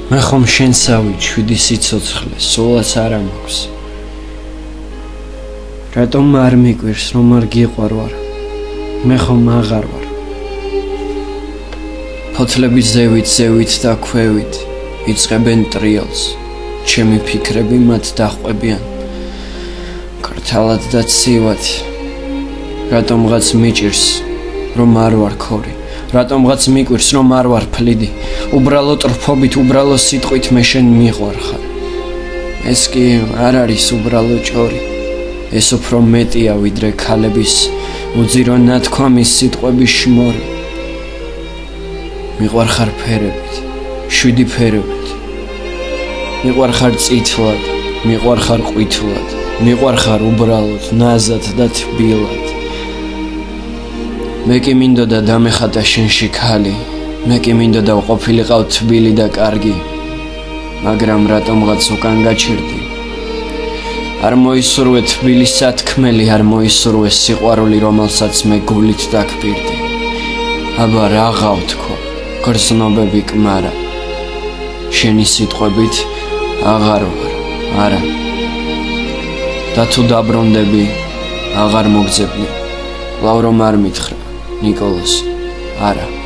მე ხომ შენსავი 7 სიცოცხლე სულაც არ მაქვს რატომ არ მიკვირს რომ არ გიყვარ ვარ მე ხომ აღარ ვარ ფოთლები ზევით და ქვევით იწყებენ ტრიალს ჩემი ფიქრები მათ დახვებიან ქართალად და ცივად რატომღაც მიჭირს რომ არ ვარ ქორი რატომღაც მიკვირს რომ არ ვარ ფლიდი უბრალოდ რფობით უბრალო სიტყვით მე შენ მიყვარხარ ეს კი არ არის უბრალო ჭორი ეს უფრო მეტია ვიდრე ქალების უძირო ნათქვამის სიტყვების შმორი მიყვარხარ ფერებით 7 ფერებით მიყვარხარ წითლად მიყვარხარ ყვითლად მიყვარხარ უბრალოდ ნაზად და თბილად მე კი მინდოდა დამეხატა შენში ქალი მე კი მინდოდა ვყოფილიყავ თბილი და კარგი მაგრამ რატომღაც უკან გაჩერდი არ მოისურვე თბილი სათქმელი არ მოისურვე სიყვარული რომელსაც მე გულით დაგპირდი აბა რაღა ვთქვა გრძნობები კმარა შენი სიტყვებით აღარ ვარ არა და თუ დაბრუნდები აღარ მოგძებნი ლავ რომ არ მითხრა ნიკოლას არა